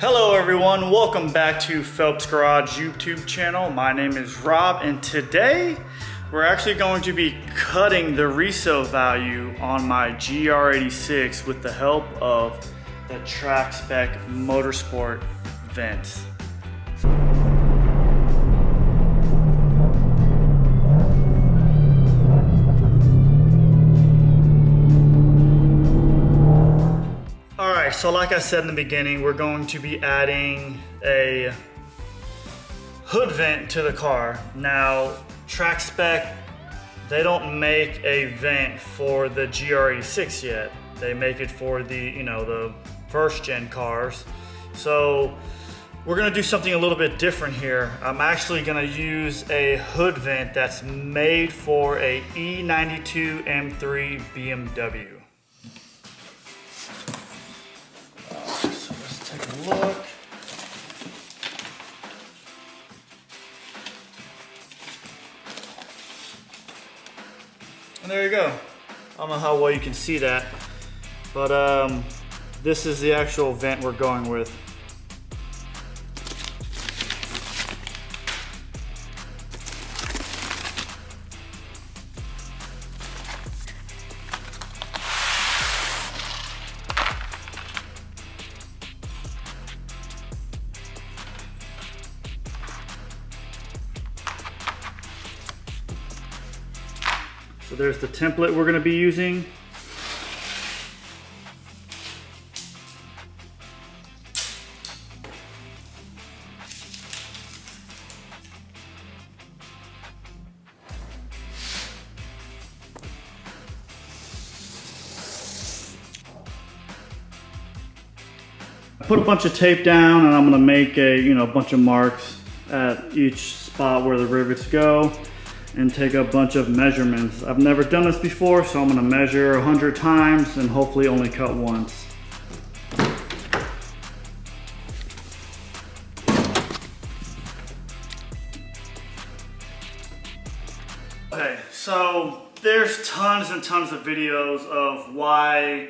Hello everyone, welcome back to Phelps Garage YouTube channel. My name is Rob and today we're actually going to be cutting the resale value on my GR86 with the help of the Track Spec Motorsport vents. So like I said in the beginning, we're going to be adding a hood vent to the car. Now, Track Spec, they don't make a vent for the GR86 yet. They make it for the, the first gen cars. So we're gonna do something a little bit different here. I'm actually gonna use a hood vent that's made for a E92 M3 BMW. Look. And there you go. I don't know how well you can see that, but this is the actual vent we're going with. So there's the template we're going to be using. I put a bunch of tape down and I'm going to make a bunch of marks at each spot where the rivets go, and take a bunch of measurements. I've never done this before, so I'm gonna measure 100 times and hopefully only cut once. Okay, so there's tons and tons of videos of why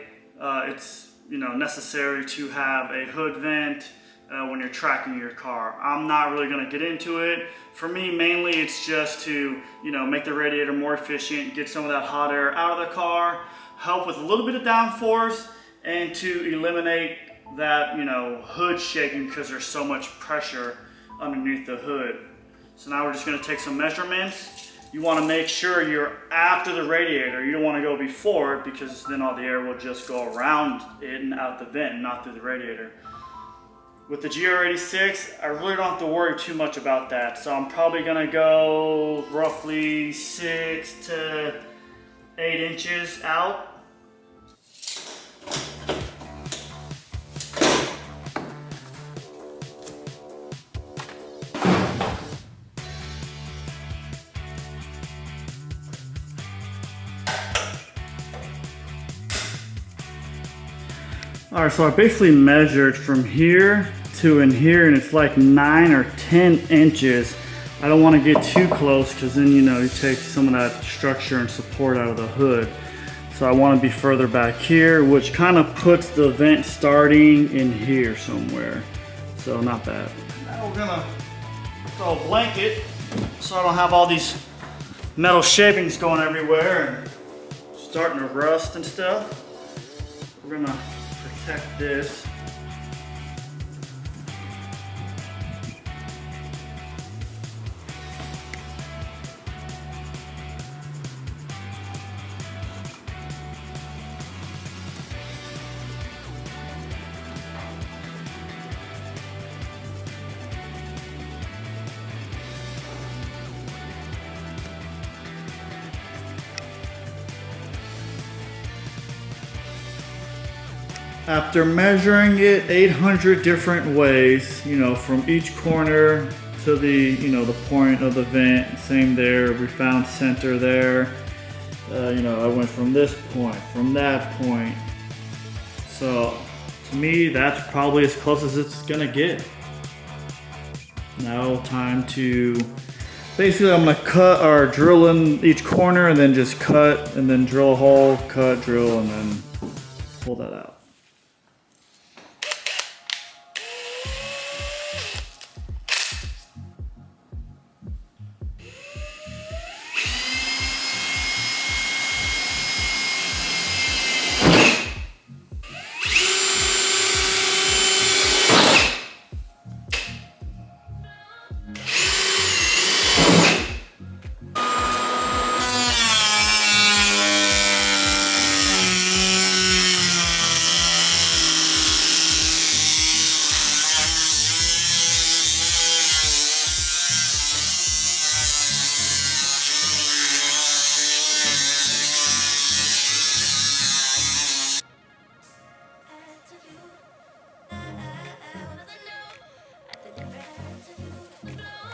it's necessary to have a hood vent when you're tracking your car. I'm not really going to get into it. For me, mainly it's just to make the radiator more efficient, get some of that hot air out of the car, help with a little bit of downforce, and to eliminate that hood shaking because there's so much pressure underneath the hood. So now we're just going to take some measurements. You want to make sure you're after the radiator. You don't want to go before it because then all the air will just go around it and out the vent, not through the radiator. With the GR86, I really don't have to worry too much about that. So I'm probably gonna go roughly 6 to 8 inches out. All right, so I basically measured from here to in here, and it's like 9 or 10 inches. I don't want to get too close because then you take some of that structure and support out of the hood. So I want to be further back here, which kind of puts the vent starting in here somewhere. So not bad. Now we're gonna throw a blanket so I don't have all these metal shavings going everywhere and starting to rust and stuff. We're gonna protect this. After measuring it 800 different ways, from each corner to the, the point of the vent, same there, we found center there. I went from this point, from that point. So to me, that's probably as close as it's gonna get. Now time to, basically I'm gonna cut or drill in each corner and then just cut and then drill a hole, cut, drill, and then pull that out.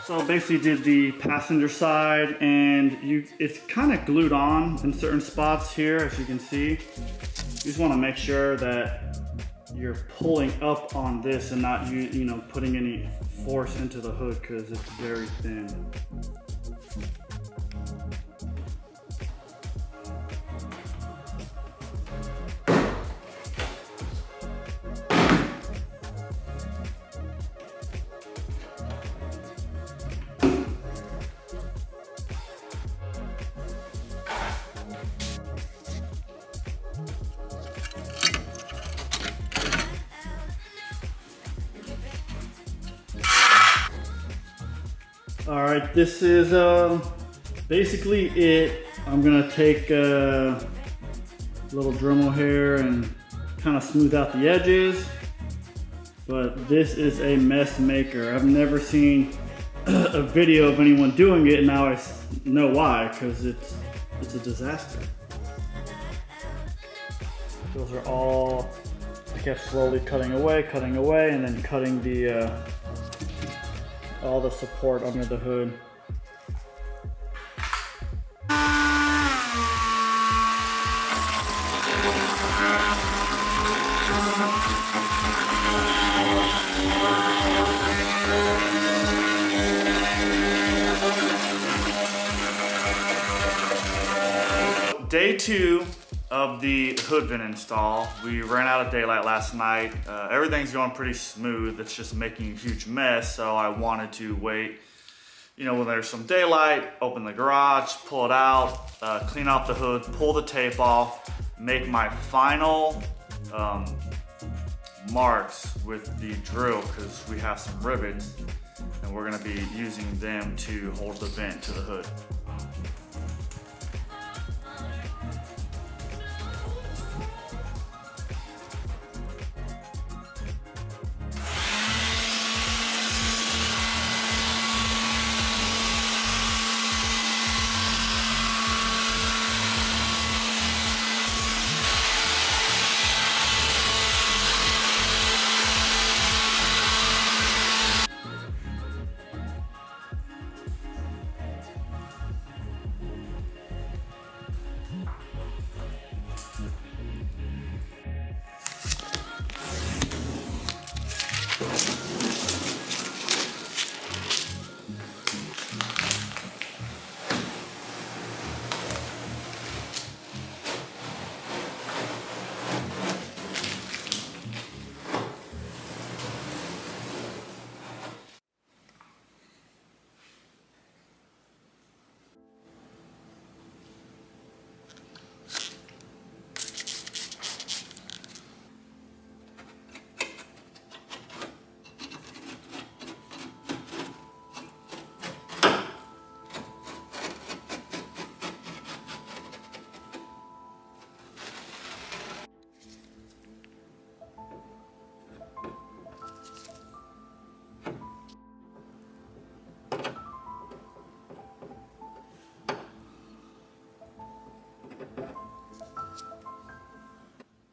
So basically did the passenger side, and it's kind of glued on in certain spots here, as you can see. You just want to make sure that you're pulling up on this and not you know putting any force into the hood because it's very thin. All right, this is basically it. I'm gonna take a little Dremel here and kind of smooth out the edges. But this is a mess maker. I've never seen a video of anyone doing it, and now I know why, because it's a disaster. Those are all, I kept slowly cutting away, and then cutting the all the support under the hood. Day 2 of the hood vent install. We ran out of daylight last night. Everything's going pretty smooth. It's just making a huge mess, so I wanted to wait, you know, when there's some daylight, open the garage, pull it out, clean out the hood, pull the tape off, make my final marks with the drill, because we have some rivets and we're gonna be using them to hold the vent to the hood.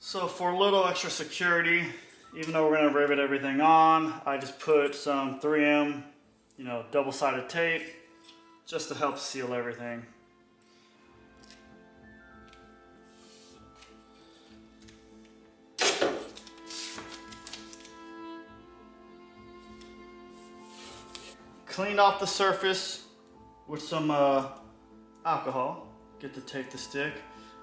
So for a little extra security, even though we're gonna rivet everything on, I just put some 3M, you know, double-sided tape, just to help seal everything. Cleaned off the surface with some alcohol, get the tape to stick.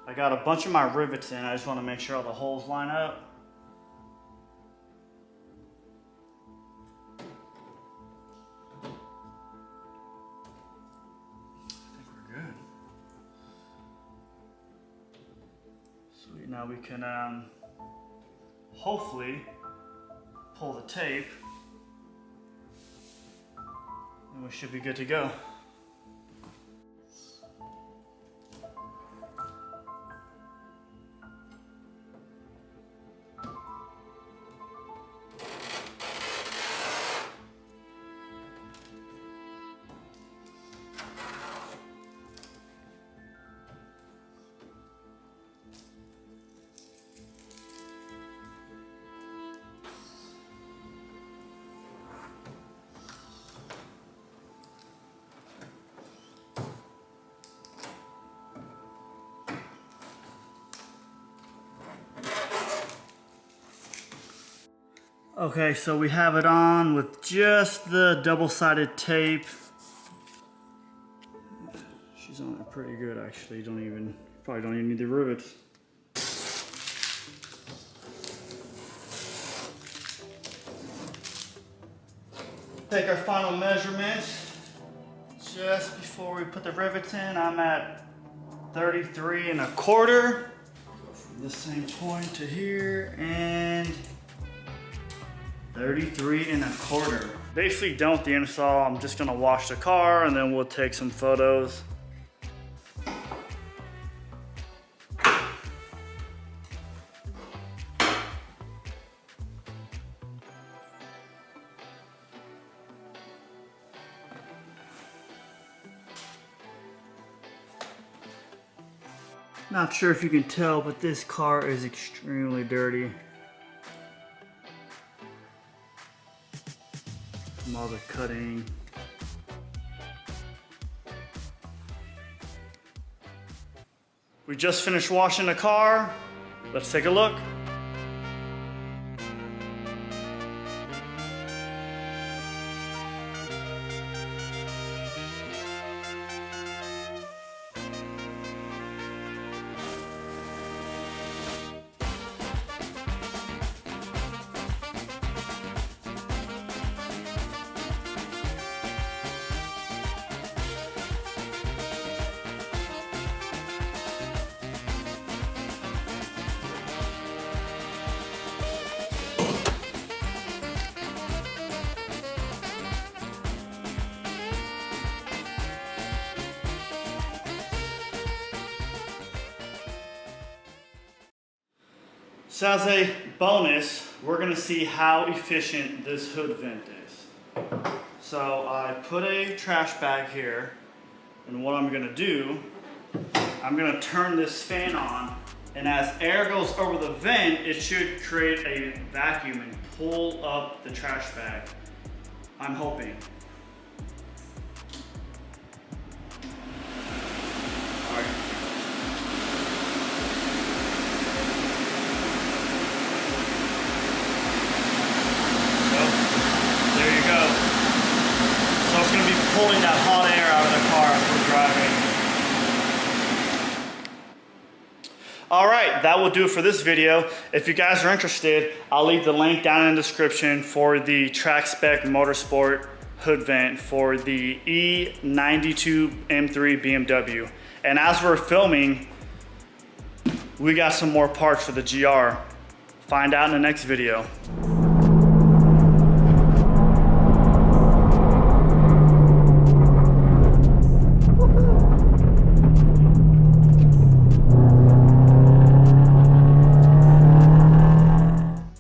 I got a bunch of my rivets in. I just want to make sure all the holes line up. I think we're good. Sweet, now we can hopefully pull the tape and we should be good to go. Okay, so we have it on with just the double-sided tape. She's on it pretty good, actually. You probably don't even need the rivets. Take our final measurements. Just before we put the rivets in, I'm at 33 1/4. Go from the same point to here, and 33 1/4. Basically done with the install. I'm just gonna wash the car and then we'll take some photos. Not sure if you can tell, but this car is extremely dirty. From all the cutting. We just finished washing the car. Let's take a look. So as a bonus, we're gonna see how efficient this hood vent is. So I put a trash bag here, and what I'm gonna do, I'm gonna turn this fan on, and as air goes over the vent, it should create a vacuum and pull up the trash bag. I'm hoping. All right. So it's going to be pulling that hot air out of the car as we're driving. All right, that will do it for this video. If you guys are interested, I'll leave the link down in the description for the Track Spec Motorsport hood vent for the E92 M3 BMW. And as we're filming, we got some more parts for the GR. Find out in the next video.